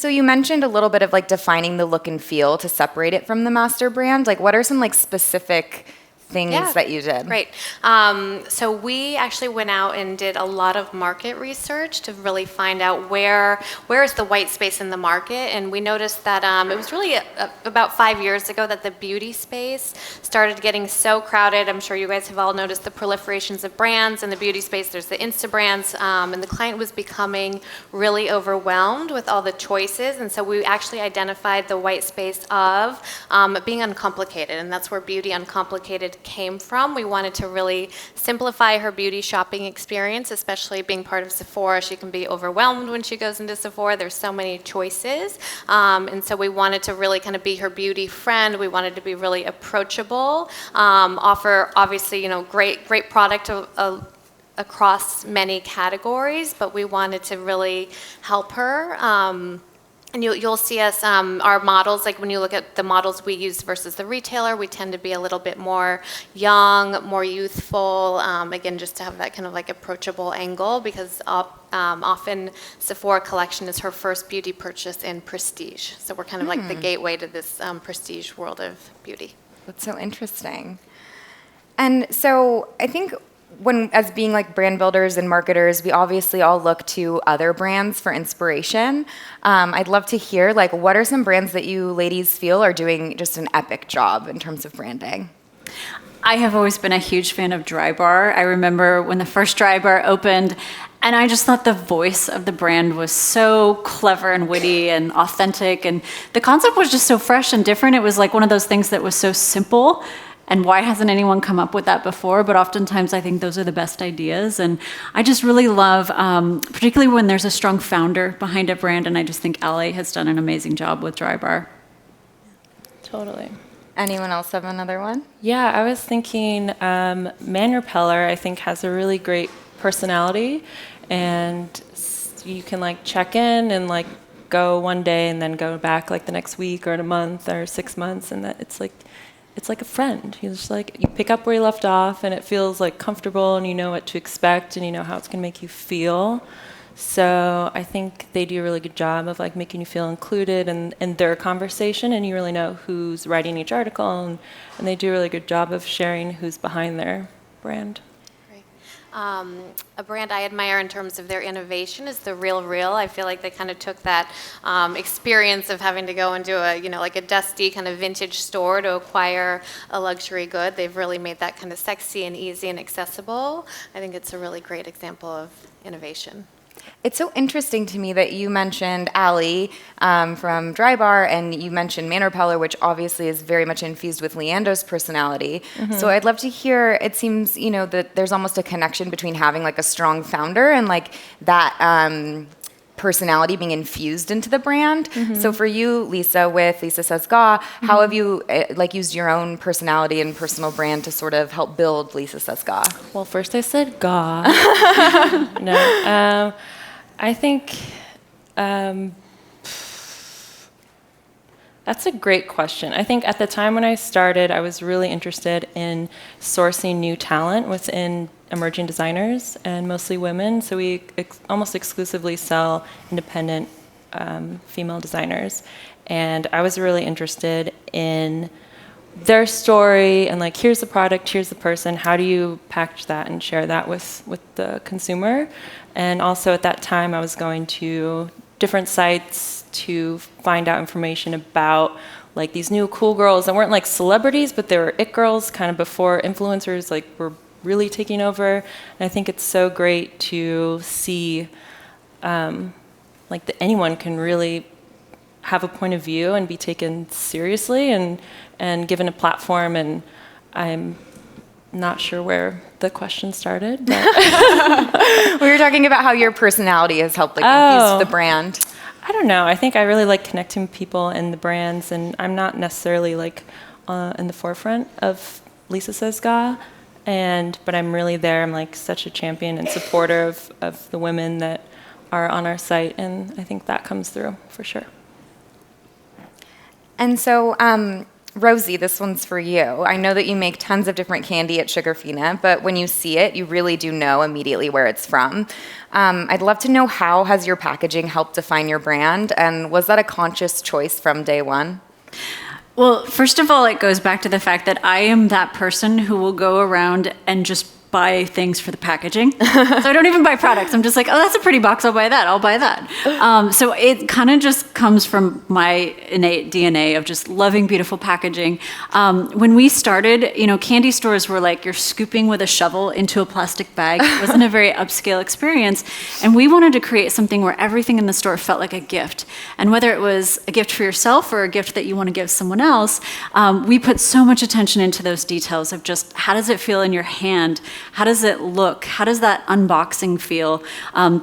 so you mentioned a little bit of like defining the look and feel to separate it from the master brand. Like, what are some like specific things that you did? Great. So we actually went out and did a lot of market research to really find out where is the white space in the market, and we noticed that it was really about 5 years ago that the beauty space started getting so crowded. I'm sure you guys have all noticed the proliferations of brands in the beauty space. There's the Insta brands, and the client was becoming really overwhelmed with all the choices, and so we actually identified the white space of being uncomplicated, and that's where Beauty Uncomplicated came from. We wanted to really simplify her beauty shopping experience, especially being part of Sephora. She can be overwhelmed when she goes into Sephora. There's so many choices. And so we wanted to really kind of be her beauty friend. We wanted to be really approachable, offer obviously, great product across many categories, but we wanted to really help her. And you'll see us, our models, like when you look at the models we use versus the retailer, we tend to be a little bit more young, more youthful, again, just to have that kind of like approachable angle, because often Sephora collection is her first beauty purchase in prestige. So we're kind of like the gateway to this prestige world of beauty. That's so interesting. And so I think as being like brand builders and marketers, we obviously all look to other brands for inspiration. I'd love to hear, like, what are some brands that you ladies feel are doing just an epic job in terms of branding? I have always been a huge fan of Drybar. I remember when the first Drybar opened, and I just thought the voice of the brand was so clever and witty and authentic, and the concept was just so fresh and different. It was like one of those things that was so simple. And why hasn't anyone come up with that before? But oftentimes I think those are the best ideas. And I just really love, particularly when there's a strong founder behind a brand, and I just think Allie has done an amazing job with Drybar. Totally. Anyone else have another one? Yeah, I was thinking Man Repeller, I think, has a really great personality, and you can like check in and like go one day and then go back like the next week or in a month or 6 months, and that it's like a friend. He's just like, you pick up where you left off, and it feels like comfortable, and you know what to expect, and you know how it's gonna make you feel. So I think they do a really good job of like making you feel included in their conversation, and you really know who's writing each article, and they do a really good job of sharing who's behind their brand. A brand I admire in terms of their innovation is The Real Real. I feel like they kind of took that experience of having to go into a dusty kind of vintage store to acquire a luxury good. They've really made that kind of sexy and easy and accessible. I think it's a really great example of innovation. It's so interesting to me that you mentioned Allie from Drybar, and you mentioned Man Repeller, which obviously is very much infused with Leando's personality. So I'd love to hear, it seems, that there's almost a connection between having like a strong founder and like that personality being infused into the brand. So for you, Lisa, with Lisa Says Gah, how have you used your own personality and personal brand to sort of help build Lisa Says Gah? Well, first I said Gah. No, I think that's a great question. I think at the time when I started, I was really interested in sourcing new talent within emerging designers, and mostly women. So we almost exclusively sell independent female designers. And I was really interested in their story and like, here's the product, here's the person, how do you package that and share that with the consumer? And also at that time, I was going to different sites to find out information about like these new cool girls that weren't like celebrities, but they were it girls kind of before influencers like were really taking over. And I think it's so great to see like that anyone can really have a point of view and be taken seriously and given a platform. And I'm not sure where the question started, but we were talking about how your personality has helped like infuse the brand. I don't know. I think I really like connecting with people and the brands, and I'm not necessarily like in the forefront of Lisa Says Gah, but I'm really there. I'm like such a champion and supporter of the women that are on our site, and I think that comes through for sure. And so Rosie, this one's for you. I know that you make tons of different candy at Sugarfina, but when you see it, you really do know immediately where it's from. I'd love to know, how has your packaging helped define your brand, and was that a conscious choice from day one? Well, first of all, it goes back to the fact that I am that person who will go around and just buy things for the packaging. So I don't even buy products. I'm just like, oh, that's a pretty box. I'll buy that. I'll buy that. So it kind of just comes from my innate DNA of just loving beautiful packaging. When we started, candy stores were like you're scooping with a shovel into a plastic bag. It wasn't a very upscale experience. And we wanted to create something where everything in the store felt like a gift. And whether it was a gift for yourself or a gift that you want to give someone else, we put so much attention into those details of just how does it feel in your hand? How does it look? How does that unboxing feel?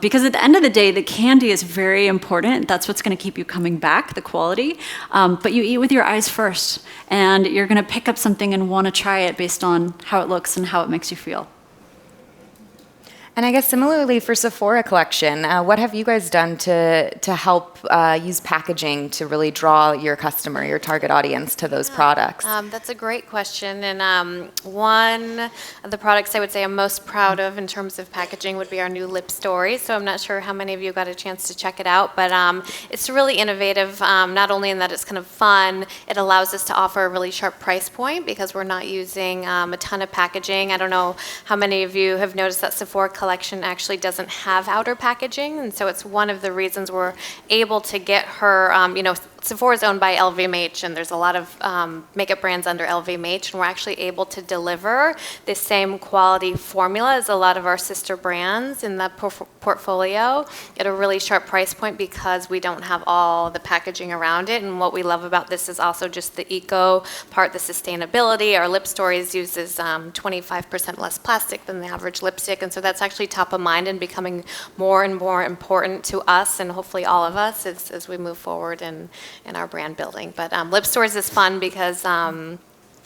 Because at the end of the day, the candy is very important. That's what's going to keep you coming back, the quality. But you eat with your eyes first, and you're going to pick up something and want to try it based on how it looks and how it makes you feel. And I guess similarly for Sephora collection, what have you guys done to help use packaging to really draw your customer, your target audience to those products? That's a great question. And one of the products I would say I'm most proud of in terms of packaging would be our new lip story. So I'm not sure how many of you got a chance to check it out, but it's really innovative, not only in that it's kind of fun, it allows us to offer a really sharp price point because we're not using a ton of packaging. I don't know how many of you have noticed that Sephora collection actually doesn't have outer packaging, and so it's one of the reasons we're able to get her, Sephora is owned by LVMH, and there's a lot of makeup brands under LVMH, and we're actually able to deliver the same quality formula as a lot of our sister brands in the portfolio at a really sharp price point because we don't have all the packaging around it. And what we love about this is also just the eco part, the sustainability. Our lip stories uses 25% less plastic than the average lipstick, and so that's actually top of mind and becoming more and more important to us and hopefully all of us as we move forward in our brand building. But lip stories is fun because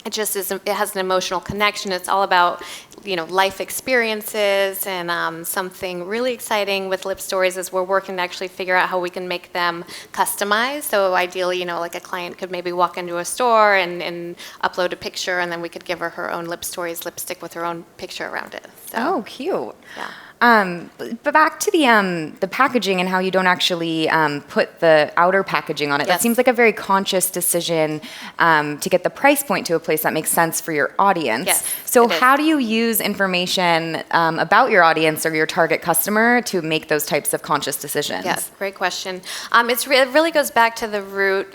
it just is. It has an emotional connection. It's all about life experiences, and something really exciting with lip stories is we're working to actually figure out how we can make them customized. So ideally, like a client could maybe walk into a store and upload a picture, and then we could give her her own lip stories lipstick with her own picture around it. So, oh, cute. Yeah. But back to the packaging and how you don't actually put the outer packaging on it. Yes. That seems like a very conscious decision to get the price point to a place that makes sense for your audience. Yes, so how do you use information about your audience or your target customer to make those types of conscious decisions? Yes, great question. It really goes back to the root.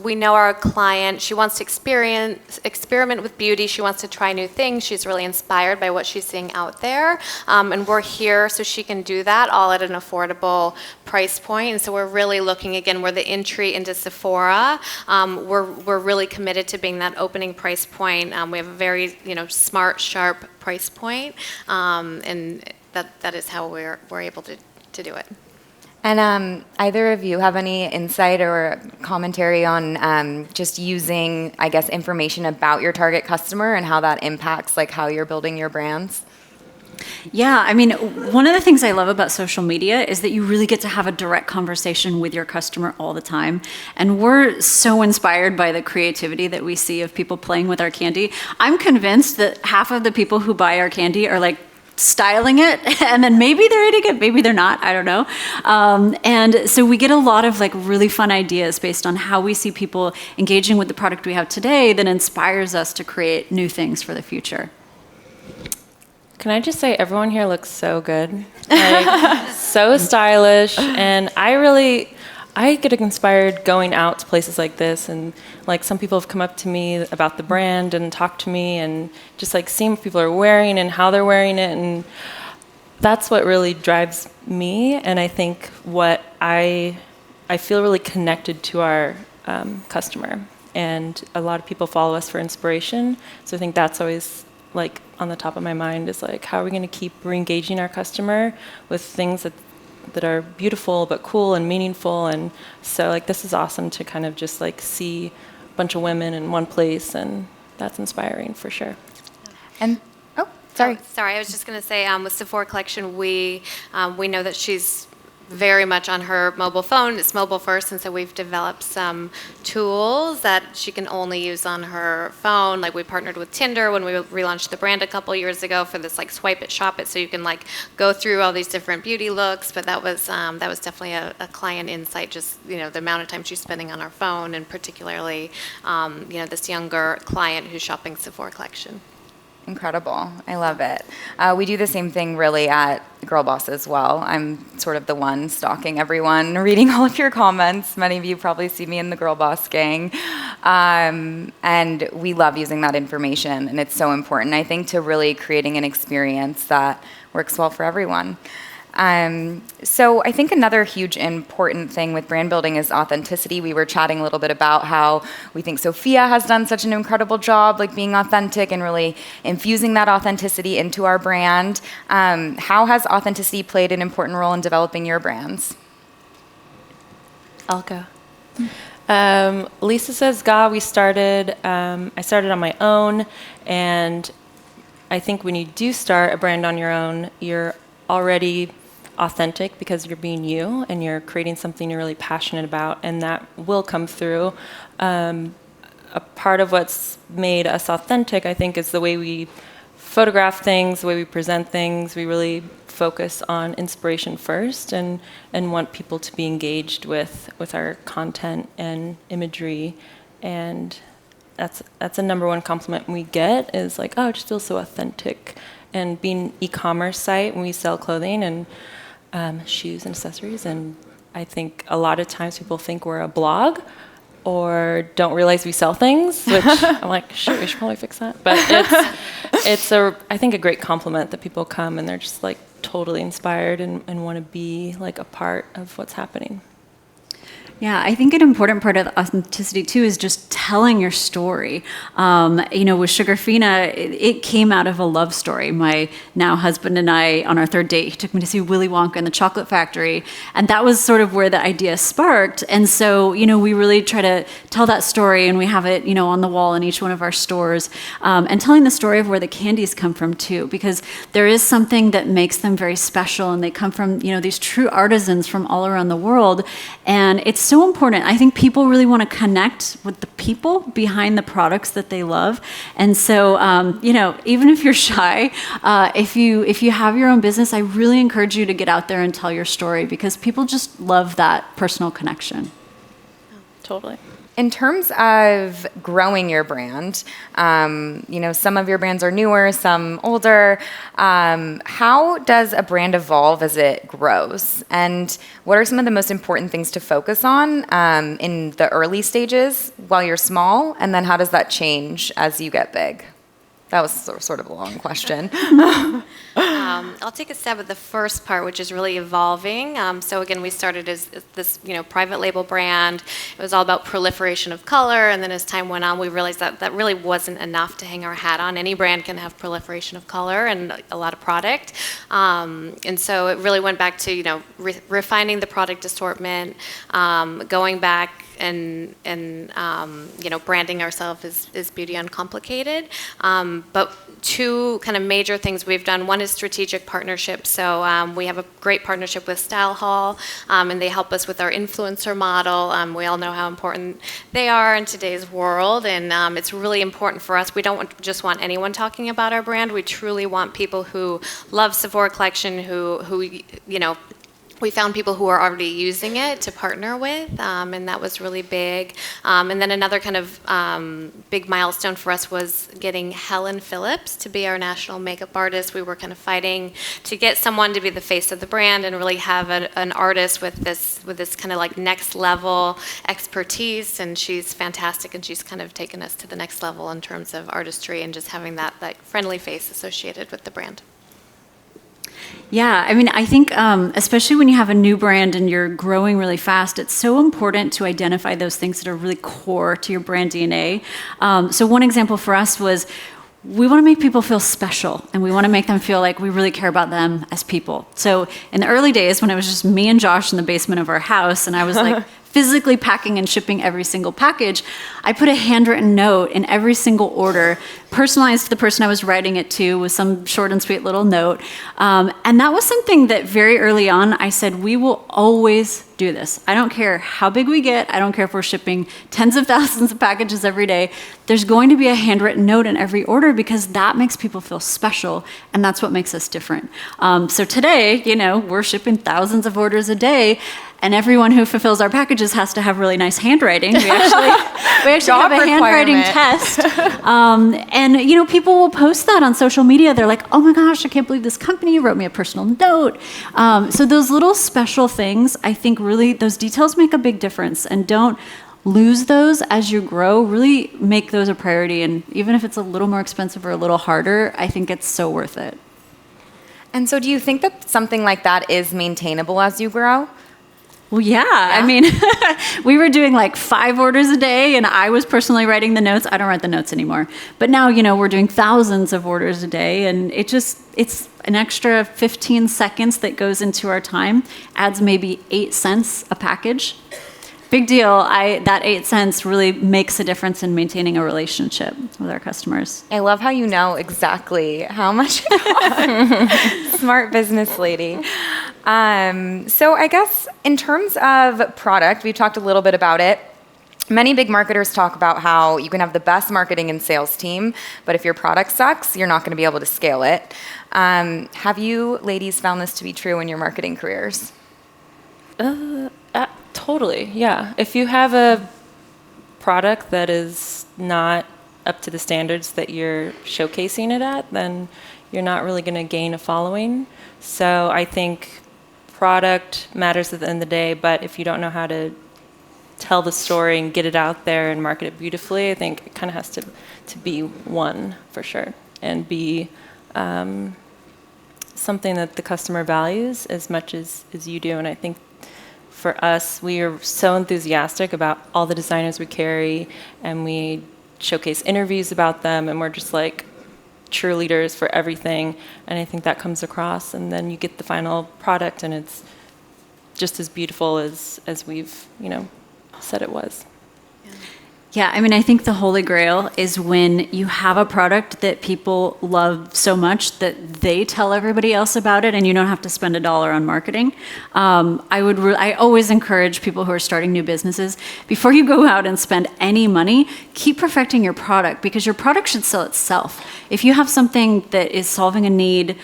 We know our client, she wants to experiment with beauty. She wants to try new things. She's really inspired by what she's seeing out there. And we're here so she can do that all at an affordable price point. And so we're really looking, again, we're the entry into Sephora. We're really committed to being that opening price point. We have a very smart, sharp price point, and that is how we're able to do it. And either of you have any insight or commentary on just using, I guess, information about your target customer and how that impacts how you're building your brands? Yeah, I mean, one of the things I love about social media is that you really get to have a direct conversation with your customer all the time. And we're so inspired by the creativity that we see of people playing with our candy. I'm convinced that half of the people who buy our candy are styling it, and then maybe they're eating it, maybe they're not, I don't know. And so we get a lot of really fun ideas based on how we see people engaging with the product we have today that inspires us to create new things for the future. Can I just say everyone here looks so good, so stylish, and I get inspired going out to places like this, and some people have come up to me about the brand and talked to me, and just seeing what people are wearing and how they're wearing it, and that's what really drives me. And I think what I feel really connected to our customer, and a lot of people follow us for inspiration. So I think that's always on the top of my mind is how are we going to keep re-engaging our customer with things that are beautiful but cool and meaningful. And so this is awesome to kind of just see a bunch of women in one place, and that's inspiring for sure. And sorry. Sorry, I was just going to say with Sephora collection, we know that she's very much on her mobile phone. It's mobile first, and so we've developed some tools that she can only use on her phone. Like we partnered with Tinder when we relaunched the brand a couple years ago for this like swipe it, shop it, so you can like go through all these different beauty looks. But that was definitely a client insight, just the amount of time she's spending on her phone, and particularly this younger client who's shopping Sephora collection. Incredible. I love it. We do the same thing really at Girlboss as well. I'm sort of the one stalking everyone, reading all of your comments. Many of you probably see me in the Girlboss gang. And we love using that information, and it's so important, I think, to really creating an experience that works well for everyone. So I think another huge important thing with brand building is authenticity. We were chatting a little bit about how we think Sophia has done such an incredible job, like being authentic and really infusing that authenticity into our brand. How has authenticity played an important role in developing your brands? I'll go. Lisa Says Gah, I started on my own, and I think when you do start a brand on your own, you're already authentic because you're being you and you're creating something you're really passionate about, and that will come through. A part of what's made us authentic, I think, is the way we photograph things, the way we present things. We really focus on inspiration first and want people to be engaged with our content and imagery, and that's a number one compliment we get is like, oh, it just feels so authentic. And being an e-commerce site, when we sell clothing and shoes and accessories, and I think a lot of times people think we're a blog or don't realize we sell things, which I'm like, shit, we should probably fix that. But it's I think a great compliment that people come and they're just like totally inspired and want to be like a part of what's happening. Yeah, I think an important part of authenticity too is just telling your story. With Sugarfina, it came out of a love story. My now husband and I, on our third date, he took me to see Willy Wonka and the Chocolate Factory, and that was sort of where the idea sparked. And so, we really try to tell that story, and we have it, on the wall in each one of our stores, and telling the story of where the candies come from too, because there is something that makes them very special, and they come from, these true artisans from all around the world, and it's so important. I think people really want to connect with the people behind the products that they love. And so, even if you're shy, if you have your own business, I really encourage you to get out there and tell your story, because people just love that personal connection. Totally. In terms of growing your brand, some of your brands are newer, some older. How does a brand evolve as it grows? And what are some of the most important things to focus on in the early stages while you're small? And then how does that change as you get big? That was sort of a long question. I'll take a stab at the first part, which is really evolving. So again, we started as this, private label brand. It was all about proliferation of color, and then as time went on, we realized that that really wasn't enough to hang our hat on. Any brand can have proliferation of color and a lot of product, and so it really went back to refining the product assortment, going back and branding ourselves as Beauty Uncomplicated. But two kind of major things we've done. One is strategic partnerships. So we have a great partnership with Style Hall, and they help us with our influencer model. We all know how important they are in today's world, and it's really important for us. We don't just want anyone talking about our brand. We truly want people who love Sephora collection, who we found people who are already using it to partner with, and that was really big. And then another kind of big milestone for us was getting Helen Phillips to be our national makeup artist. We were kind of fighting to get someone to be the face of the brand and really have an artist with this kind of like next level expertise, and she's fantastic, and she's kind of taken us to the next level in terms of artistry and just having that friendly face associated with the brand. Yeah, I think especially when you have a new brand and you're growing really fast, it's so important to identify those things that are really core to your brand DNA. So one example for us was we want to make people feel special, and we want to make them feel like we really care about them as people. So in the early days, when it was just me and Josh in the basement of our house, and I was like physically packing and shipping every single package, I put a handwritten note in every single order, personalized to the person I was writing it to with some short and sweet little note. And that was something that very early on I said, we will always do this. I don't care how big we get. I don't care if we're shipping tens of thousands of packages every day. There's going to be a handwritten note in every order because that makes people feel special, and that's what makes us different. So today, we're shipping thousands of orders a day, and everyone who fulfills our packages has to have really nice handwriting. We actually have a handwriting test. And people will post that on social media. They're like, oh my gosh, I can't believe this company wrote me a personal note. So those little special things, I think really those details make a big difference, and don't lose those as you grow. Really make those a priority, and even if it's a little more expensive or a little harder, I think it's so worth it. And so do you think that something like that is maintainable as you grow? Well, yeah. I mean, we were doing like 5 orders a day, and I was personally writing the notes. I don't write the notes anymore. But now, we're doing thousands of orders a day, and it's an extra 15 seconds that goes into our time, adds maybe 8 cents a package. Big deal. That 8 cents really makes a difference in maintaining a relationship with our customers. I love how you know exactly how much it costs. Smart business lady. So I guess in terms of product, we've talked a little bit about it. Many big marketers talk about how you can have the best marketing and sales team, but if your product sucks, you're not going to be able to scale it. Have you ladies found this to be true in your marketing careers? Totally, yeah. If you have a product that is not up to the standards that you're showcasing it at, then you're not really going to gain a following. So I think product matters at the end of the day, but if you don't know how to tell the story and get it out there and market it beautifully, I think it kind of has to be one for sure, and be something that the customer values as much as you do. And I think for us, we are so enthusiastic about all the designers we carry, and we showcase interviews about them, and we're just like cheerleaders for everything. And I think that comes across, and then you get the final product, and it's just as beautiful as we've said it was. Yeah, I mean, I think the holy grail is when you have a product that people love so much that they tell everybody else about it, and you don't have to spend $1 on marketing. I always encourage people who are starting new businesses, before you go out and spend any money, keep perfecting your product, because your product should sell itself. If you have something that is solving a need,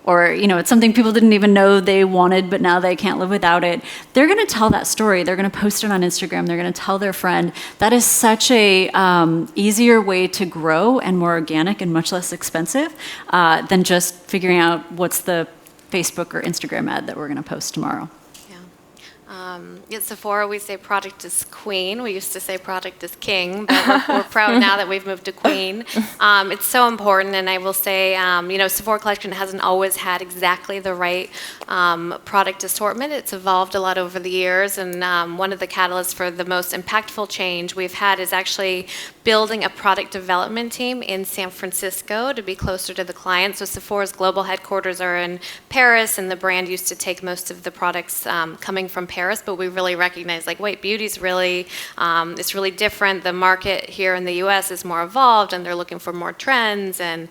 or it's something people didn't even know they wanted, but now they can't live without it, they're going to tell that story. They're going to post it on Instagram. They're going to tell their friend. That is such a easier way to grow, and more organic and much less expensive than just figuring out what's the Facebook or Instagram ad that we're going to post tomorrow. At Sephora, we say product is queen. We used to say product is king, but we're proud now that we've moved to queen. It's so important, and I will say, Sephora Collection hasn't always had exactly the right product assortment. It's evolved a lot over the years, and one of the catalysts for the most impactful change we've had is actually building a product development team in San Francisco to be closer to the client. So Sephora's global headquarters are in Paris, and the brand used to take most of the products coming from Paris, but we really recognize, wait, beauty's really, it's really different. The market here in the US is more evolved, and they're looking for more trends, and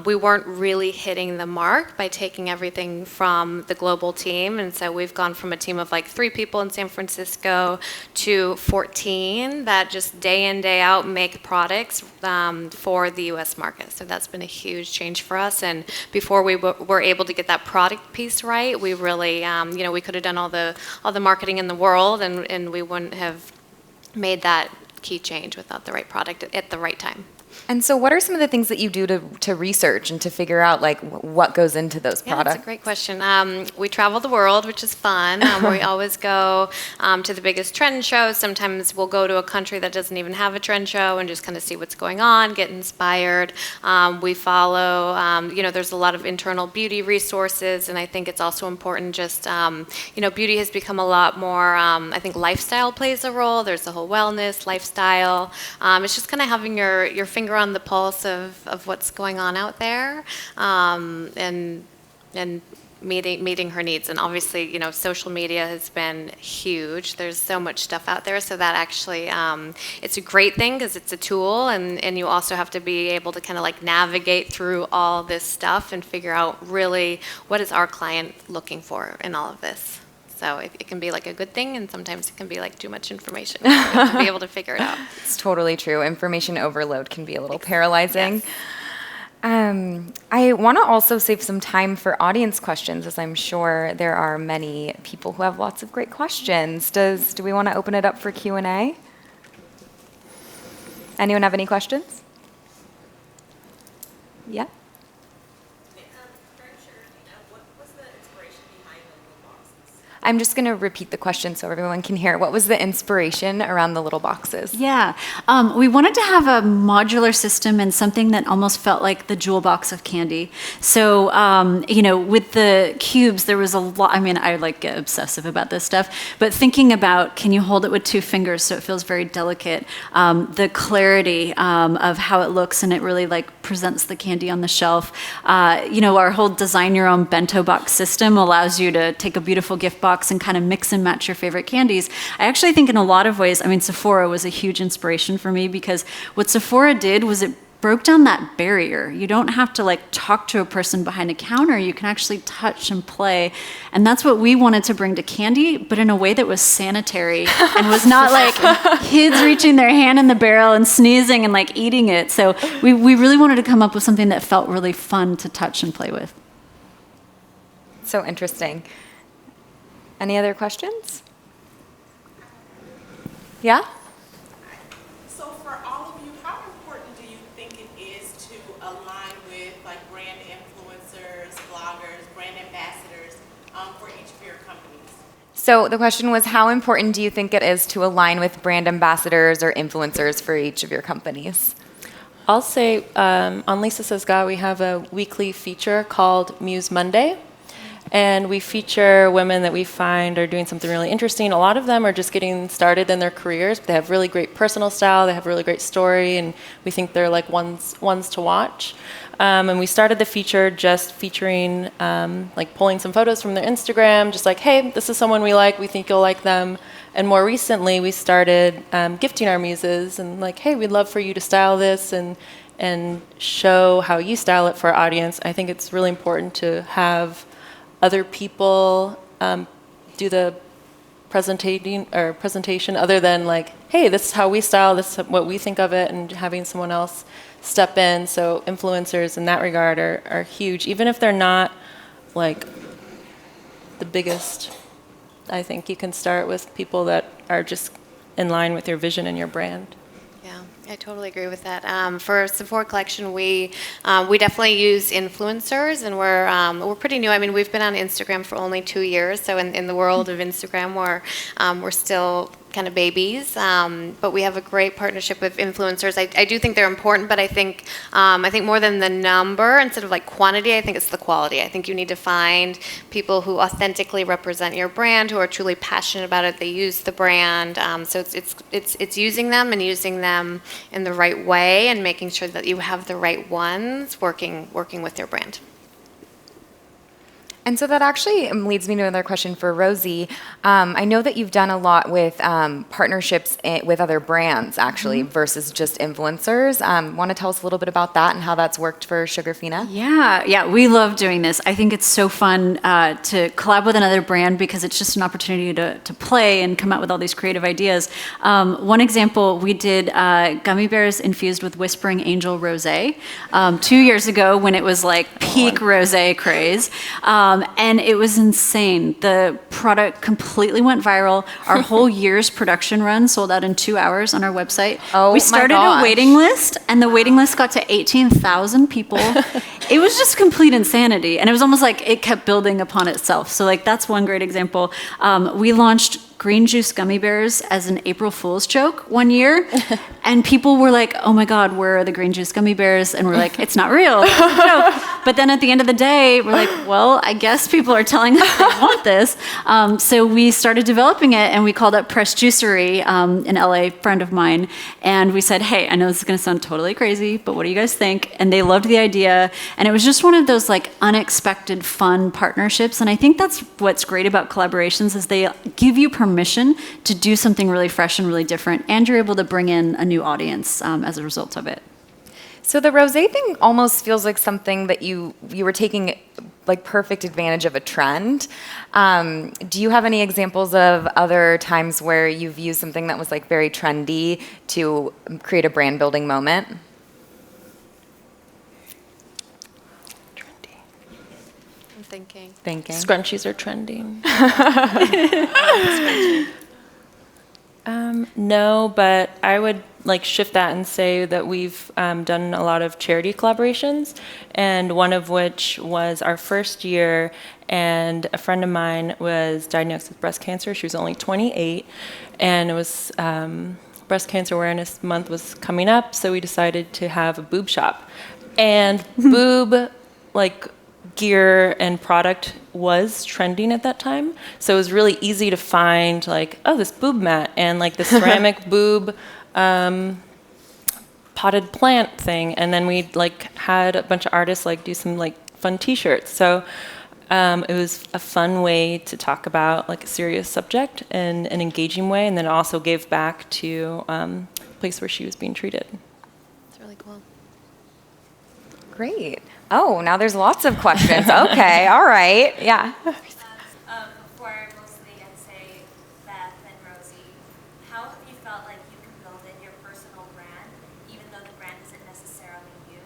we weren't really hitting the mark by taking everything from the global team. And so we've gone from a team of 3 people in San Francisco to 14 that just day in, day out make products for the US market. So that's been a huge change for us. And before we were able to get that product piece right, we really, we could have done all the marketing in the world, and we wouldn't have made that key change without the right product at the right time. And so what are some of the things that you do to research and to figure out what goes into those products? That's a great question. We travel the world, which is fun. We always go to the biggest trend shows. Sometimes we'll go to a country that doesn't even have a trend show and just kind of see what's going on, get inspired. We follow, there's a lot of internal beauty resources, and I think it's also important just, beauty has become a lot more, I think lifestyle plays a role. There's the whole wellness, lifestyle. It's just kind of having your finger on the pulse of what's going on out there, and meeting her needs. And obviously, social media has been huge. There's so much stuff out there, so that actually, it's a great thing because it's a tool, and you also have to be able to kind of like navigate through all this stuff and figure out really what is our client looking for in all of this. So it can be like a good thing, and sometimes it can be like too much information. You have to be able to figure it out. It's totally true. Information overload can be a little paralyzing. Yes. I want to also save some time for audience questions, as I'm sure there are many people who have lots of great questions. Do we want to open it up for Q&A? Anyone have any questions? Yeah? I'm just going to repeat the question so everyone can hear. What was the inspiration around the little boxes? Yeah, we wanted to have a modular system and something that almost felt like the jewel box of candy. So, with the cubes, there was a lot. I mean, I get obsessive about this stuff, but thinking about, can you hold it with 2 fingers so it feels very delicate? The clarity of how it looks, and it really presents the candy on the shelf. Our whole design your own bento box system allows you to take a beautiful gift box and kind of mix and match your favorite candies. I actually think in a lot of ways, Sephora was a huge inspiration for me, because what Sephora did was it broke down that barrier. You don't have to talk to a person behind a counter. You can actually touch and play. And that's what we wanted to bring to candy, but in a way that was sanitary and was not kids reaching their hand in the barrel and sneezing and eating it. So we really wanted to come up with something that felt really fun to touch and play with. So interesting. Any other questions? Yeah? So for all of you, how important do you think it is to align with brand influencers, bloggers, brand ambassadors for each of your companies? So the question was, how important do you think it is to align with brand ambassadors or influencers for each of your companies? I'll say on Lisa Says Gah, we have a weekly feature called Muse Monday. And we feature women that we find are doing something really interesting. A lot of them are just getting started in their careers, but they have really great personal style, they have really great story, and we think they're ones to watch. And we started the feature just featuring, pulling some photos from their Instagram, just hey, this is someone we like, we think you'll like them. And more recently, we started gifting our muses and hey, we'd love for you to style this and show how you style it for our audience. I think it's really important to have other people do the presentation other than hey, this is how we style, this is what we think of it, and having someone else step in. So influencers in that regard are huge, even if they're not the biggest. I think you can start with people that are just in line with your vision and your brand. Yeah, I totally agree with that. For Sephora Collection, we definitely use influencers, and we're pretty new. We've been on Instagram for only 2 years, so in the world of Instagram, we're still kind of babies, but we have a great partnership with influencers. I do think they're important, but I think more than the number, instead of quantity, I think it's the quality. I think you need to find people who authentically represent your brand, who are truly passionate about it. They use the brand, so it's using them and using them in the right way, and making sure that you have the right ones working with their brand. And so that actually leads me to another question for Rosie. I know that you've done a lot with partnerships with other brands, actually, versus just influencers. Want to tell us a little bit about that and how that's worked for Sugarfina? Yeah, we love doing this. I think it's so fun to collab with another brand, because it's just an opportunity to play and come out with all these creative ideas. One example, we did gummy bears infused with Whispering Angel Rosé 2 years ago, when it was peak rosé craze. And it was insane. The product completely went viral. Our whole year's production run sold out in 2 hours on our website. Oh, we started a waiting list, and the waiting list got to 18,000 people. It was just complete insanity. And it was almost it kept building upon itself. So that's one great example. We launched green juice gummy bears as an April Fool's joke one year. And people were like, oh my God, where are the green juice gummy bears? And we're like, it's not real. It's a joke. But then at the end of the day, we're like, well, I guess people are telling us they want this. So we started developing it, and we called up Press Juicery, an LA friend of mine. And we said, hey, I know this is going to sound totally crazy, but what do you guys think? And they loved the idea. And it was just one of those like unexpected fun partnerships. And I think that's what's great about collaborations is they give you permission to do something really fresh and really different. And you're able to bring in a new audience as a result of it. So the rosé thing almost feels like something that you were taking like perfect advantage of a trend. Do you have any examples of other times where you've used something that was like very trendy to create a brand building moment? Trendy. I'm thinking. Scrunchies are trending. No, but I would like shift that and say that we've done a lot of charity collaborations, and one of which was our first year, and a friend of mine was diagnosed with breast cancer. She was only 28, and it was Breast Cancer Awareness Month was coming up, so we decided to have a boob shop. And boob, like, gear and product was trending at that time, so it was really easy to find like, oh, this boob mat and like the ceramic boob potted plant thing, and then we like had a bunch of artists like do some like fun T-shirts. So it was a fun way to talk about like a serious subject in an engaging way, and then it also gave back to the place where she was being treated. It's really cool. Great. Oh, now there's lots of questions. Okay, all right, yeah. Before I mostly I'd say Beth and Rosie, how have you felt like you can build in your personal brand, even though the brand isn't necessarily you?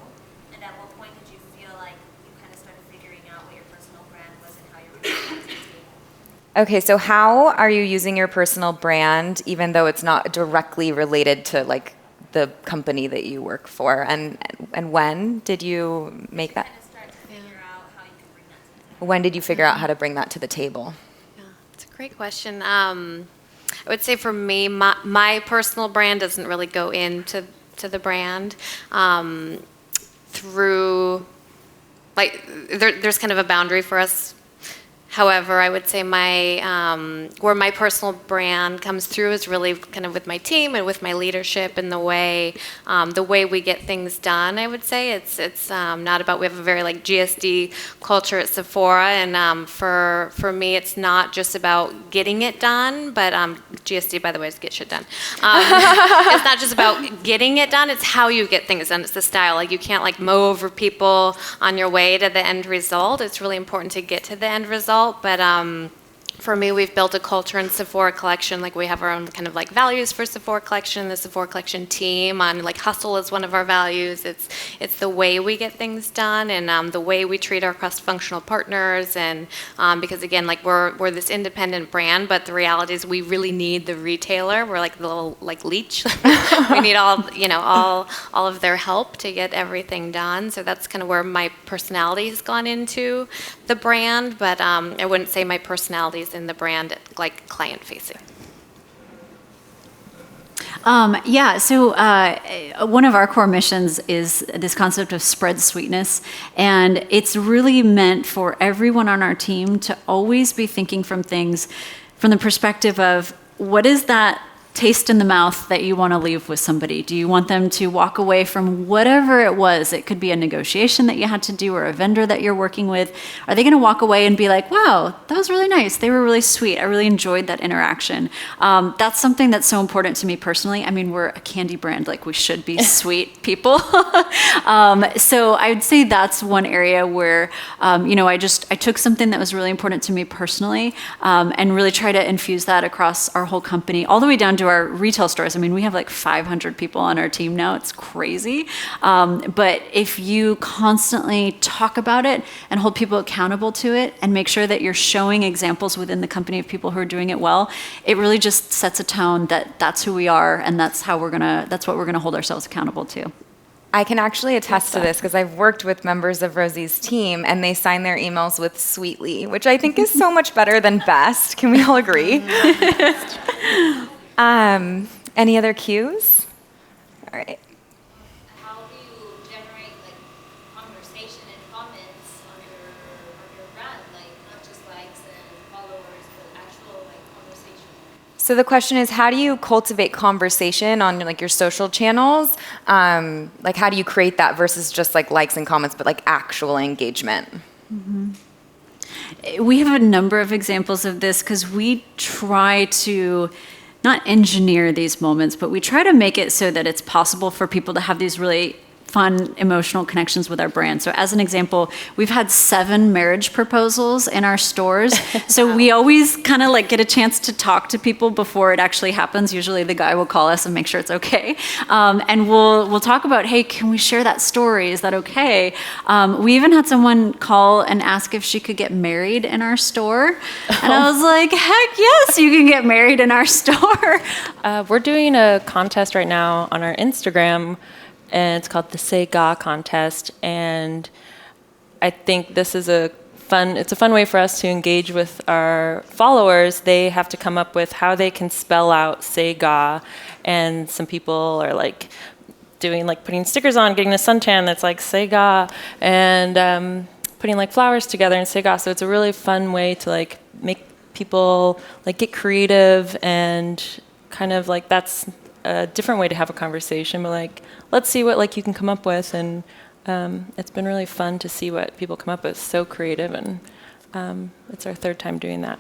And at what point did you feel like you kind of started figuring out what your personal brand was and how you were going to bring that to the table? Okay, so how are you using your personal brand even though it's not directly related to like the company that you work for, and when did you make that? Kind of start to figure out how you can bring that to the table. When did you figure out how to bring that to the table? Yeah, it's a great question. I would say for me, my personal brand doesn't really go into the brand through, like, there's kind of a boundary for us. However, I would say where my personal brand comes through is really kind of with my team and with my leadership and the way we get things done. I would say it's not about, we have a very like GSD culture at Sephora, and for me it's not just about getting it done, but GSD, by the way, is get shit done. It's not just about getting it done; it's how you get things done. It's the style. Like you can't like mow over people on your way to the end result. It's really important to get to the end result. But for me, we've built a culture in Sephora Collection. Like we have our own kind of like values for Sephora Collection, the Sephora Collection team. On like hustle is one of our values. It's the way we get things done, and the way we treat our cross-functional partners. And because again, like we're this independent brand, but the reality is we really need the retailer. We're like the little like leech. We need all of their help to get everything done. So that's kind of where my personality has gone into the brand. But I wouldn't say my personality is in the brand like client facing. So one of our core missions is this concept of spread sweetness, and it's really meant for everyone on our team to always be thinking from things from the perspective of what is that taste in the mouth that you want to leave with somebody? Do you want them to walk away from whatever it was? It could be a negotiation that you had to do or a vendor that you're working with. Are they going to walk away and be like, wow, that was really nice. They were really sweet. I really enjoyed that interaction. That's something that's so important to me personally. I mean, we're a candy brand, like we should be sweet people. So I would say that's one area where, I took something that was really important to me personally and really try to infuse that across our whole company, all the way down to our retail stores. I mean, we have like 500 people on our team now. It's crazy. But if you constantly talk about it and hold people accountable to it and make sure that you're showing examples within the company of people who are doing it well, it really just sets a tone that that's who we are, and that's what we're gonna hold ourselves accountable to. I can actually attest to this because I've worked with members of Rosie's team and they sign their emails with Sweetly, which I think is so much better than best. Can we all agree? Any other cues? All right. How do you generate like conversation and comments on your brand, like not just likes and followers, but actual like conversation? So the question is, how do you cultivate conversation on like your social channels? Like how do you create that versus just like likes and comments, but like actual engagement? We have a number of examples of this because we try to not engineer these moments, but we try to make it so that it's possible for people to have these really fun emotional connections with our brand. So as an example, we've had 7 marriage proposals in our stores. So we always kind of like get a chance to talk to people before it actually happens. Usually the guy will call us and make sure it's okay. And we'll talk about, hey, can we share that story? Is that okay? We even had someone call and ask if she could get married in our store. And I was like, heck yes, you can get married in our store. We're doing a contest right now on our Instagram, and it's called the Say Gah contest. And I think this is a fun way for us to engage with our followers. They have to come up with how they can spell out Say Gah, and some people are like doing like putting stickers on, getting a suntan that's like Say Gah, and putting like flowers together and Say Gah. So it's a really fun way to like make people like get creative, and kind of like that's a different way to have a conversation, but like let's see what like you can come up with. And it's been really fun to see what people come up with. So creative, and it's our 3rd time doing that.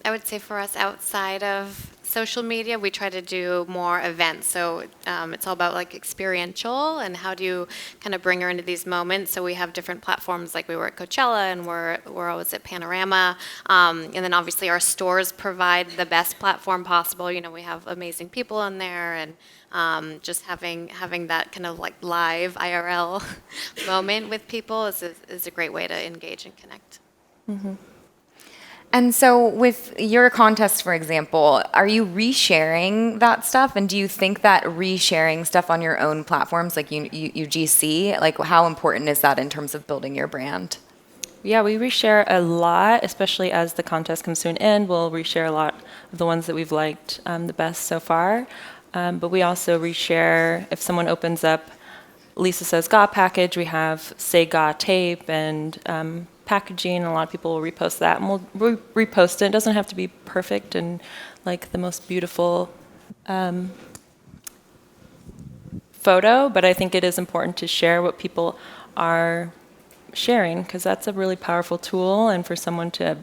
I would say for us outside of social media, we try to do more events. So it's all about like experiential and how do you kind of bring her into these moments. So we have different platforms, like we were at Coachella and we're always at Panorama. And then obviously our stores provide the best platform possible. You know, we have amazing people in there, and just having that kind of like live IRL moment with people is a great way to engage and connect. Mm-hmm. And so with your contest, for example, are you resharing that stuff? And do you think that resharing stuff on your own platforms, like UGC, like how important is that in terms of building your brand? Yeah, we reshare a lot, especially as the contest comes to an end. We'll reshare a lot of the ones that we've liked the best so far. But we also reshare, if someone opens up Lisa Says Gah package, we have Say Gah tape and packaging, and a lot of people will repost that, and we'll repost it. It doesn't have to be perfect and like the most beautiful photo, but I think it is important to share what people are sharing, because that's a really powerful tool. And for someone to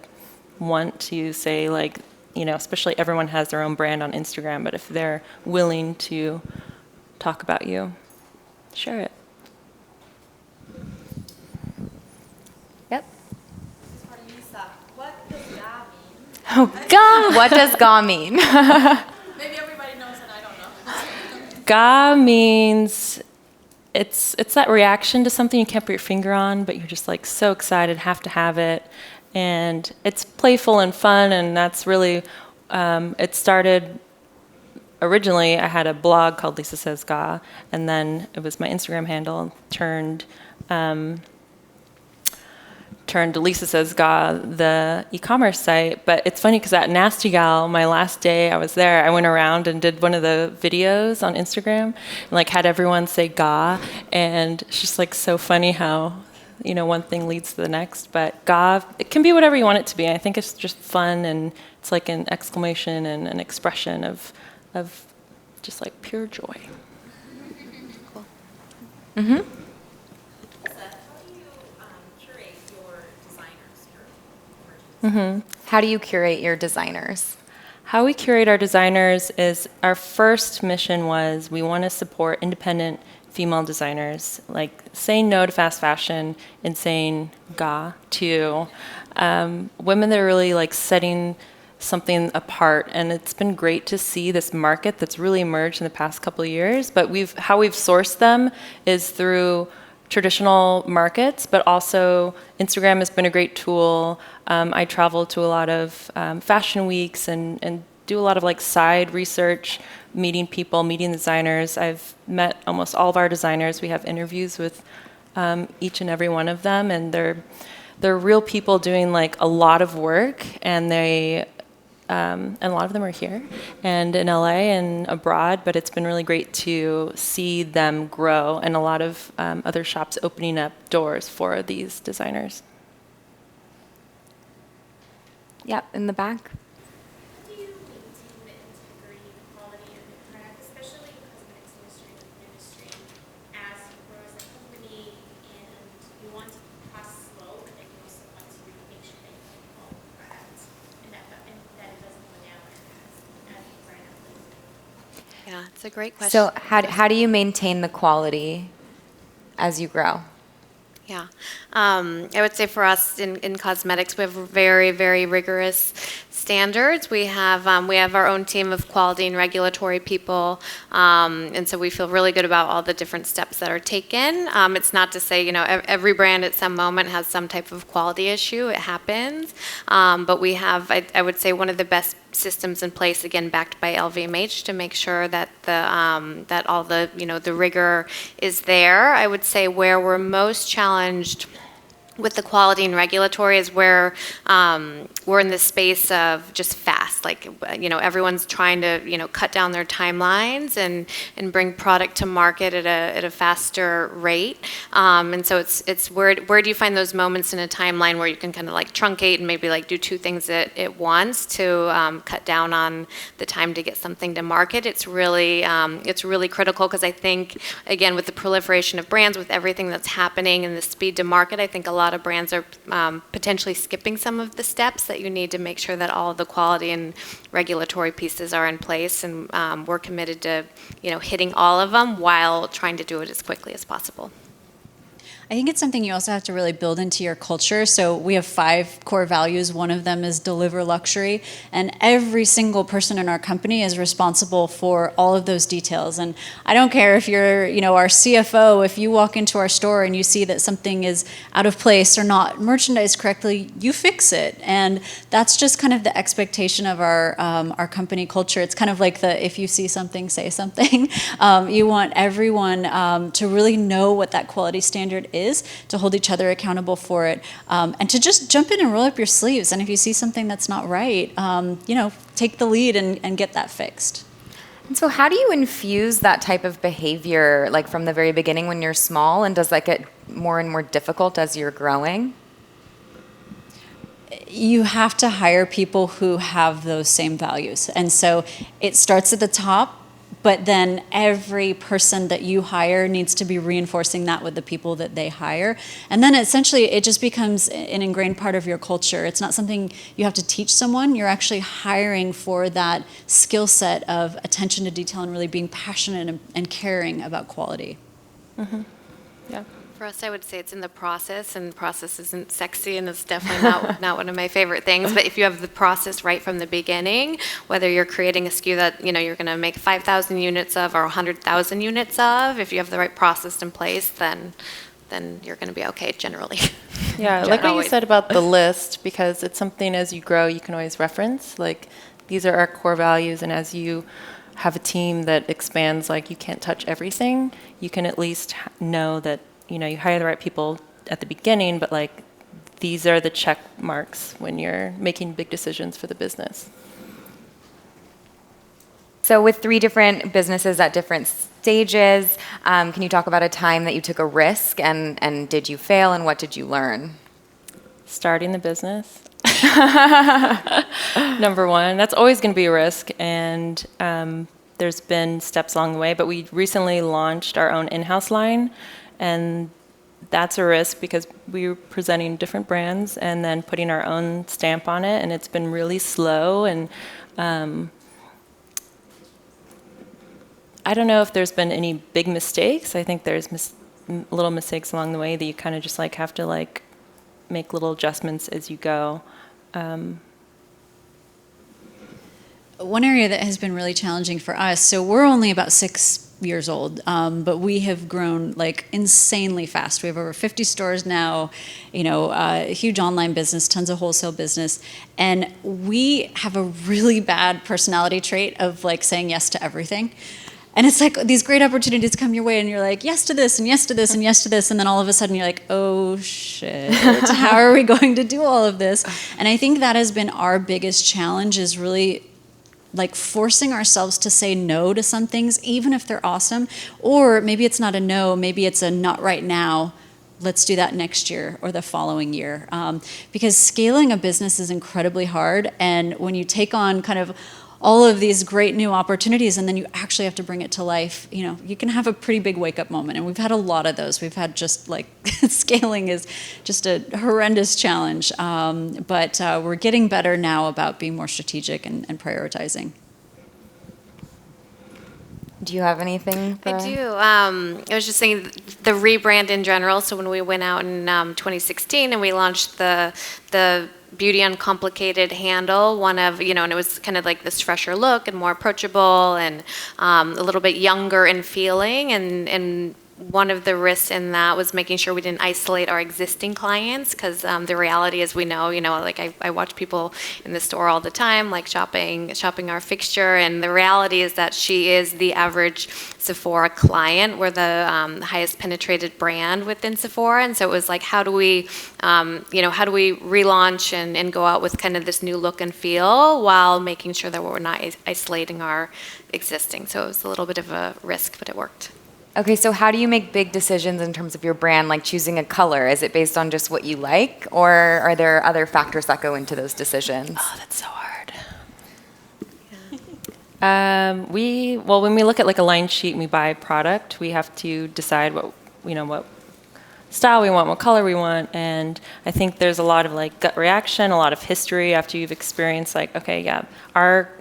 want to say, like, you know, especially everyone has their own brand on Instagram, but if they're willing to talk about you, share it. Yep. For Lisa, what does Gah mean? Oh, Gah! What does Gah mean? Maybe everybody knows and I don't know. Gah means it's that reaction to something you can't put your finger on, but you're just like so excited, have to have it. And it's playful and fun, and that's really, it started, originally I had a blog called Lisa Says Gah, and then it was my Instagram handle, turned to Lisa Says Gah, the e-commerce site. But it's funny because at Nasty Gal, my last day I was there, I went around and did one of the videos on Instagram, and like had everyone say Gah, and it's just like so funny how, you know, one thing leads to the next. But Gah, it can be whatever you want it to be. I think it's just fun, and it's like an exclamation and an expression of just like pure joy. Cool. Mm-hmm. How do you curate your designers? How we curate our designers is, our first mission was we want to support independent female designers, like saying no to fast fashion and saying Gah to women that are really like setting something apart. And it's been great to see this market that's really emerged in the past couple of years. But how we've sourced them is through traditional markets, but also Instagram has been a great tool. I travel to a lot of fashion weeks and do a lot of like side research, meeting people, meeting designers. I've met almost all of our designers. We have interviews with each and every one of them, and they're real people doing like a lot of work, and and a lot of them are here and in LA and abroad, but it's been really great to see them grow and a lot of other shops opening up doors for these designers. Yep, in the back. How do you maintain the integrity, the quality of the product, especially in the cosmetics industry, as you grow as a company and you want to process slow, but then you also want to make sure that you can quality products and that it doesn't go down as you brand out. Yeah, it's a great question. So how do you maintain the quality as you grow? Yeah. I would say for us in cosmetics, we have very, very rigorous standards. We have our own team of quality and regulatory people, and so we feel really good about all the different steps that are taken. It's not to say, every brand at some moment has some type of quality issue. It happens. But we have, I would say, one of the best systems in place, again, backed by LVMH, to make sure that that all the, the rigor is there. I would say where we're most challenged with the quality and regulatory is where we're in the space of just fast, like, everyone's trying to, cut down their timelines and bring product to market at a faster rate. And so it's where do you find those moments in a timeline where you can kind of like truncate and maybe like do two things at once to cut down on the time to get something to market. It's really critical, because I think, again, with the proliferation of brands, with everything that's happening and the speed to market, I think a lot of brands are potentially skipping some of the steps that you need to make sure that all of the quality and regulatory pieces are in place, and we're committed to hitting all of them while trying to do it as quickly as possible. I think it's something you also have to really build into your culture. So we have 5 core values. One of them is deliver luxury. And every single person in our company is responsible for all of those details. And I don't care if you're, our CFO, if you walk into our store and you see that something is out of place or not merchandised correctly, you fix it. And that's just kind of the expectation of our company culture. It's kind of like if you see something, say something. You want everyone to really know what that quality standard is, to hold each other accountable for it, and to just jump in and roll up your sleeves. And if you see something that's not right, take the lead and get that fixed. And so how do you infuse that type of behavior, like from the very beginning when you're small, and does that get more and more difficult as you're growing? You have to hire people who have those same values. And so it starts at the top, but then every person that you hire needs to be reinforcing that with the people that they hire. And then essentially it just becomes an ingrained part of your culture. It's not something you have to teach someone. You're actually hiring for that skill set of attention to detail and really being passionate and caring about quality. Mm-hmm. Yeah. For us, I would say it's in the process, and process isn't sexy, and it's definitely not one of my favorite things. But if you have the process right from the beginning, whether you're creating a SKU that you're going to make 5,000 units of or 100,000 units of, if you have the right process in place, then you're going to be okay generally. Yeah, like what you said about the list, because it's something as you grow you can always reference. Like, these are our core values, and as you have a team that expands, like, you can't touch everything, you can at least know that you hire the right people at the beginning, but like these are the check marks when you're making big decisions for the business. So with 3 different businesses at different stages, can you talk about a time that you took a risk, and did you fail, and what did you learn? Starting the business. Number 1, that's always going to be a risk, and there's been steps along the way, but we recently launched our own in-house line. And that's a risk because we were presenting different brands and then putting our own stamp on it, and it's been really slow. And I don't know if there's been any big mistakes. I think there's little mistakes along the way that you kind of just like have to like make little adjustments as you go. One area that has been really challenging for us, so we're only about 6 years old, but we have grown like insanely fast. We have over 50 stores now, a huge online business, tons of wholesale business, and we have a really bad personality trait of like saying yes to everything. And it's like these great opportunities come your way and you're like, yes to this and yes to this and yes to this. And then all of a sudden you're like, oh shit, how are we going to do all of this? And I think that has been our biggest challenge, is really like forcing ourselves to say no to some things, even if they're awesome. Or maybe it's not a no, maybe it's a not right now. Let's do that next year or the following year. Because scaling a business is incredibly hard. And when you take on kind of all of these great new opportunities and then you actually have to bring it to life, you can have a pretty big wake up moment. And we've had a lot of those. We've had just like scaling is just a horrendous challenge. But we're getting better now about being more strategic and prioritizing. Do you have anything? I do. I was just saying the rebrand in general. So when we went out in 2016 and we launched the Beauty Uncomplicated handle, and it was kind of like this fresher look and more approachable and a little bit younger in feeling, and one of the risks in that was making sure we didn't isolate our existing clients, because the reality is we know, like I watch people in the store all the time, like shopping our fixture, and the reality is that she is the average Sephora client. We're the highest penetrated brand within Sephora, and so it was like, how do we relaunch and go out with kind of this new look and feel while making sure that we're not isolating our existing. So it was a little bit of a risk, but it worked. Okay, so how do you make big decisions in terms of your brand, like choosing a color? Is it based on just what you like, or are there other factors that go into those decisions? Oh, that's so hard. Yeah. When we look at like a line sheet and we buy product, we have to decide what style we want, what color we want, and I think there's a lot of like gut reaction, a lot of history after you've experienced like, okay, yeah,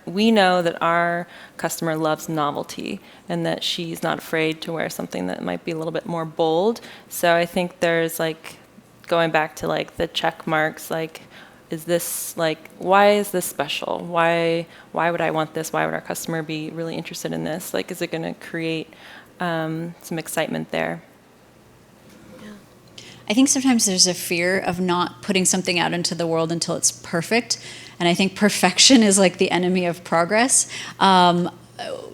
we know that our customer loves novelty and that she's not afraid to wear something that might be a little bit more bold. So I think there's like going back to like the check marks, like, is this like, why is this special? Why would I want this? Why would our customer be really interested in this? Like, is it going to create some excitement there? I think sometimes there's a fear of not putting something out into the world until it's perfect. And I think perfection is like the enemy of progress.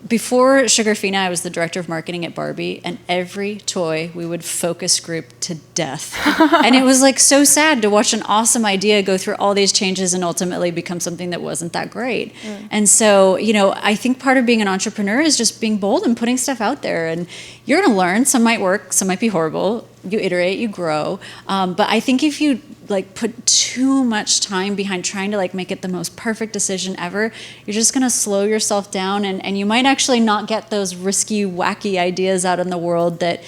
Before Sugarfina, I was the director of marketing at Barbie, and every toy we would focus group to death. And it was like so sad to watch an awesome idea go through all these changes and ultimately become something that wasn't that great. And so, I think part of being an entrepreneur is just being bold and putting stuff out there. And you're going to learn. Some might work, some might be horrible. You iterate, you grow. But I think if you like put too much time behind trying to like make it the most perfect decision ever, you're just going to slow yourself down, and you might actually not get those risky, wacky ideas out in the world that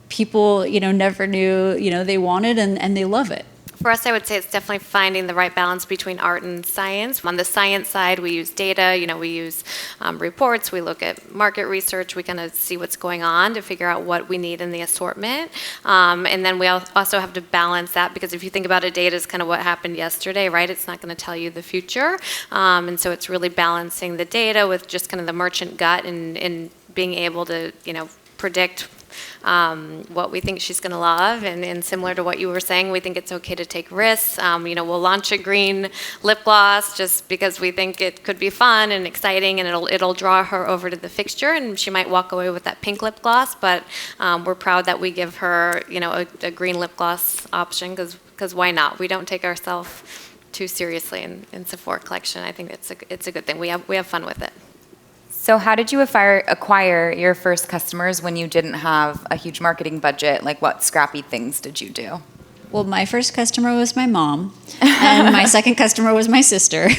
people, never knew, they wanted, and they love it. For us, I would say it's definitely finding the right balance between art and science. On the science side, we use data, we use reports, we look at market research, we kind of see what's going on to figure out what we need in the assortment. And then we also have to balance that, because if you think about it, data is kind of what happened yesterday, right? It's not going to tell you the future. And so it's really balancing the data with just kind of the merchant gut and being able to, predict what we think she's going to love, and similar to what you were saying, we think it's okay to take risks. We'll launch a green lip gloss just because we think it could be fun and exciting, and it'll draw her over to the fixture, and she might walk away with that pink lip gloss. But we're proud that we give her, a green lip gloss option, because why not? We don't take ourselves too seriously in Sephora collection. I think it's a good thing. We have fun with it. So how did you acquire your first customers when you didn't have a huge marketing budget? Like, what scrappy things did you do? Well, my first customer was my mom, and my second customer was my sister,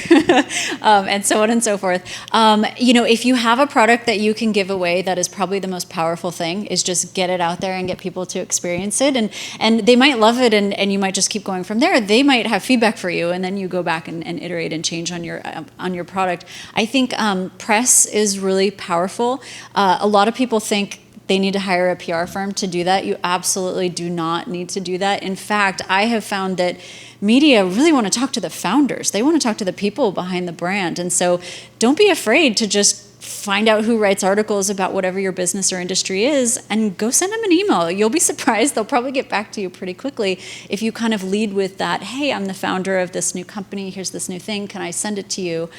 and so on and so forth. If you have a product that you can give away, that is probably the most powerful thing, is just get it out there and get people to experience it. And they might love it, and you might just keep going from there. They might have feedback for you, and then you go back and iterate and change on your product. I think press is really powerful. A lot of people think they need to hire a PR firm to do that. You absolutely do not need to do that. In fact, I have found that media really want to talk to the founders. They want to talk to the people behind the brand. And so don't be afraid to just find out who writes articles about whatever your business or industry is, and go send them an email. You'll be surprised. They'll probably get back to you pretty quickly if you kind of lead with that, hey, I'm the founder of this new company. Here's this new thing. Can I send it to you?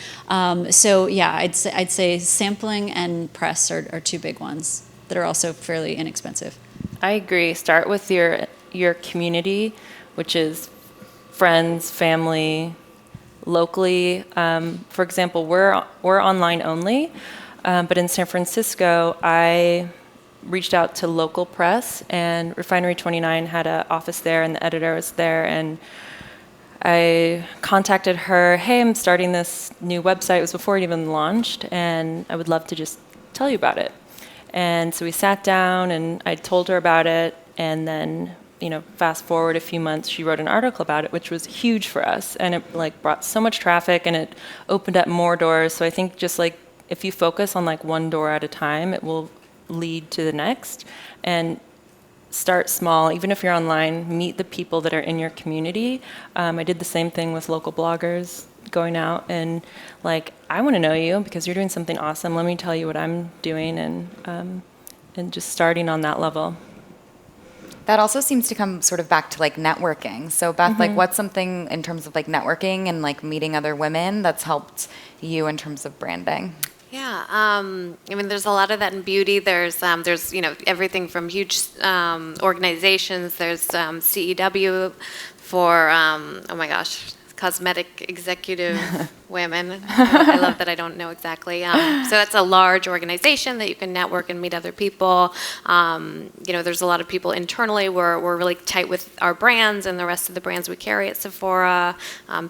So yeah, I'd say sampling and press are two big ones that are also fairly inexpensive. I agree. Start with your community, which is friends, family, locally. For example, we're online only, but in San Francisco, I reached out to local press, and Refinery 29 had an office there, and the editor was there, and I contacted her, hey, I'm starting this new website. It was before it even launched, and I would love to just tell you about it. And so we sat down, and I told her about it, and then, fast forward a few months, she wrote an article about it, which was huge for us, and it brought so much traffic, and it opened up more doors. So I think just if you focus on one door at a time, it will lead to the next. And start small, even if you're online, meet the people that are in your community. I did the same thing with local bloggers, going out and I want to know you because you're doing something awesome. Let me tell you what I'm doing, and just starting on that level. That also seems to come sort of back to networking. So Beth, what's something in terms of mettworking and meeting other women that's helped you in terms of branding? Yeah, there's a lot of that in beauty. There's everything from huge organizations. There's CEW for oh my gosh, cosmetic executive women. I love that I don't know exactly. So that's a large organization that you can network and meet other people. There's a lot of people internally. We're really tight with our brands and the rest of the brands we carry at Sephora,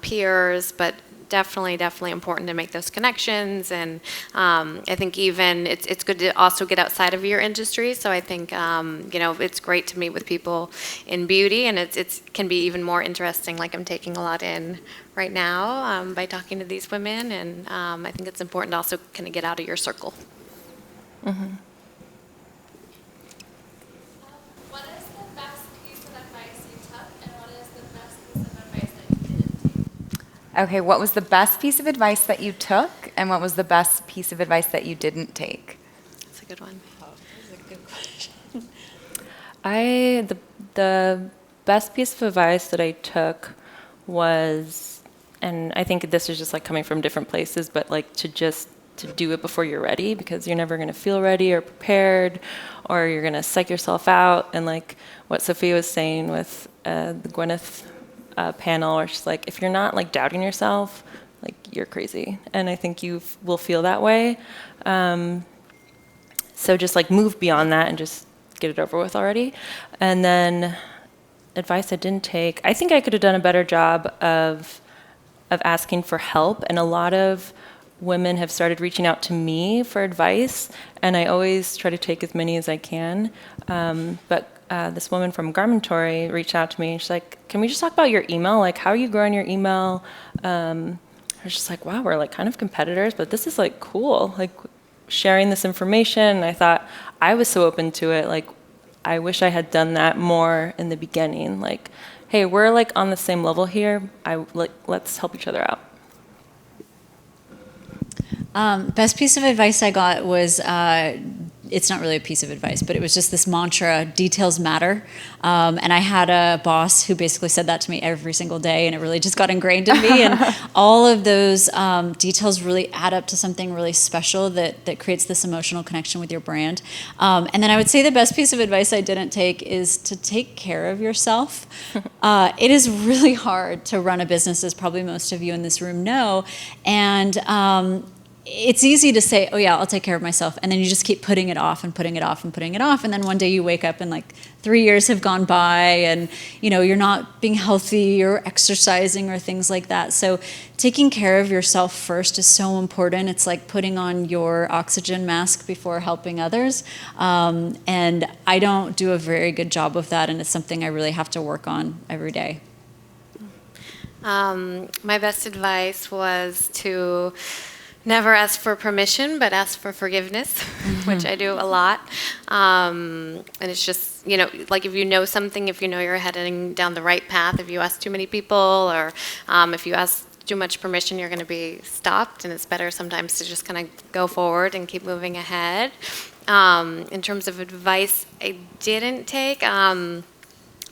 peers, but definitely important to make those connections. And I think even it's good to also get outside of your industry. So I think it's great to meet with people in beauty, and it can be even more interesting. I'm taking a lot in right now by talking to these women, and I think it's important to also kind of get out of your circle. Mm-hmm. What is the best piece of advice you took, and what is the best piece of advice that you didn't take? Okay, what was the best piece of advice that you took, and what was the best piece of advice that you didn't take? That's a good one. Oh, that's a good question. The best piece of advice that I took was, and I think this is just coming from different places, but to do it before you're ready, because you're never going to feel ready or prepared, or you're going to psych yourself out. And what Sophia was saying with the Gwyneth panel, where she's if you're not doubting yourself, you're crazy. And I think you will feel that way. So just move beyond that and just get it over with already. And then advice I didn't take, I think I could have done a better job of asking for help. And a lot of women have started reaching out to me for advice, and I always try to take as many as I can. But this woman from Garmentory reached out to me, and she's can we just talk about your email? How are you growing your email? I was just wow, we're kind of competitors, but this is cool, sharing this information. And I thought, I was so open to it. I wish I had done that more in the beginning. Hey, we're on the same level here. Let's help each other out. Best piece of advice I got was, it's not really a piece of advice, but it was just this mantra, details matter. And I had a boss who basically said that to me every single day, and it really just got ingrained in me. And all of those details really add up to something really special that creates this emotional connection with your brand. And then I would say the best piece of advice I didn't take is to take care of yourself. It is really hard to run a business, as probably most of you in this room know. And it's easy to say, oh yeah, I'll take care of myself. And then you just keep putting it off and putting it off and putting it off. And then one day you wake up and 3 years have gone by, and you're not being healthy or exercising or things like that. So taking care of yourself first is so important. It's like putting on your oxygen mask before helping others. And I don't do a very good job of that. And it's something I really have to work on every day. My best advice was to never ask for permission, but ask for forgiveness, which I do a lot. And it's just, if you know something, if you know you're heading down the right path, if you ask too many people, or if you ask too much permission, you're going to be stopped, and it's better sometimes to just kind of go forward and keep moving ahead. In terms of advice I didn't take, I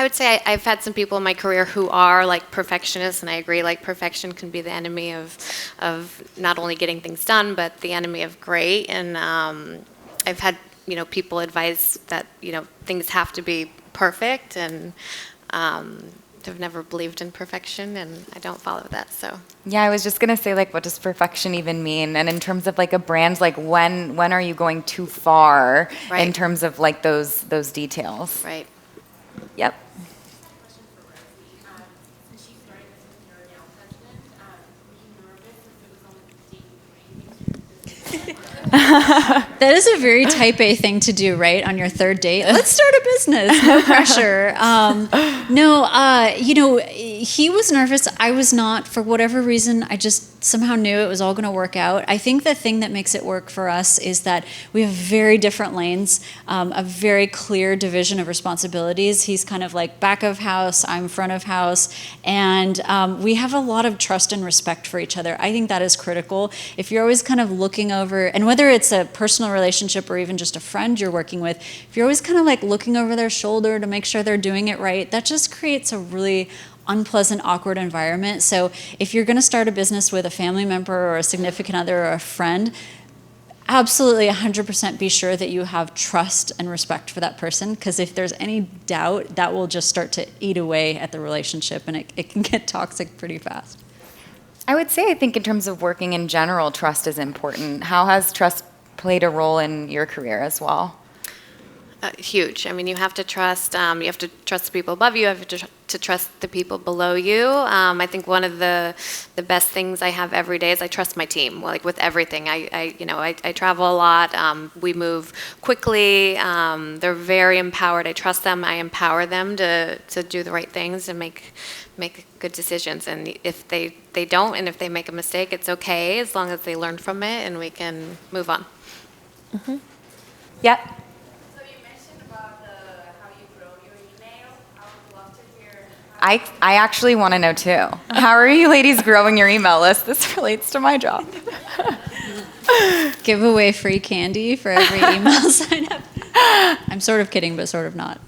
would say I've had some people in my career who are like perfectionists, and I agree, like perfection can be the enemy of not only getting things done, but the enemy of great. And I've had, people advise that, things have to be perfect, and I've never believed in perfection, and I don't follow that, so. Yeah, I was just gonna say, like, what does perfection even mean? And in terms of like a brand, like when are you going too far in terms of like those details? Right. Yep. Question for Rosie. Since you started this with your now husband, were you nervous if it was only dating That is a very type A thing to do, right? On your third date, let's start a business. No pressure. He was nervous. I was not. For whatever reason, I just somehow knew it was all going to work out. I think the thing that makes it work for us is that we have very different lanes, a very clear division of responsibilities. He's kind of like back of house, I'm front of house, and we have a lot of trust and respect for each other. I think that is critical. If you're always kind of looking over, and whether it's a personal relationship or even just a friend you're working with, if you're always kind of like looking over their shoulder to make sure they're doing it right, that just creates a really unpleasant, awkward environment. So if you're going to start a business with a family member or a significant other or a friend, absolutely 100% be sure that you have trust and respect for that person, because if there's any doubt, that will just start to eat away at the relationship, and it can get toxic pretty fast. I would say, I think in terms of working in general, trust is important. How has trust played a role in your career as well? Huge. I mean, you have to trust. You have to trust the people above you. You have to trust the people below you. I think one of the best things I have every day is I trust my team. Like with everything, I travel a lot. We move quickly. They're very empowered. I trust them. I empower them to do the right things and make good decisions. And if they don't, and if they make a mistake, it's okay as long as they learn from it and we can move on. Mm-hmm. Yep. I actually want to know too. How are you ladies growing your email list? This relates to my job. Give away free candy for every email sign up. I'm sort of kidding, but sort of not.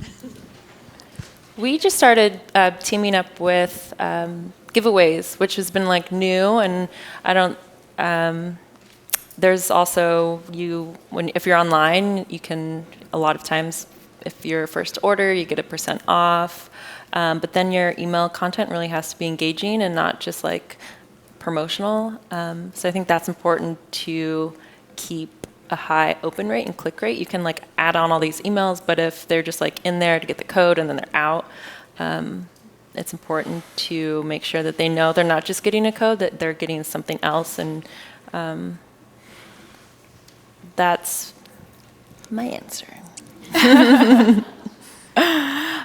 We just started teaming up with giveaways, which has been like new, and I don't. There's also if you're online, you can a lot of times if you're first order, you get a % off. But then your email content really has to be engaging and not just like promotional. So I think that's important to keep a high open rate and click rate. You can like add on all these emails, but if they're just like in there to get the code and then they're out, it's important to make sure that they know they're not just getting a code, that they're getting something else. And that's my answer.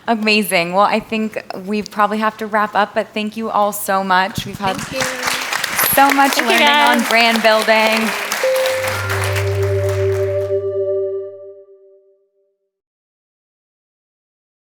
Amazing. Well, I think we probably have to wrap up, but thank you all so much. We've had so much learning on brand building.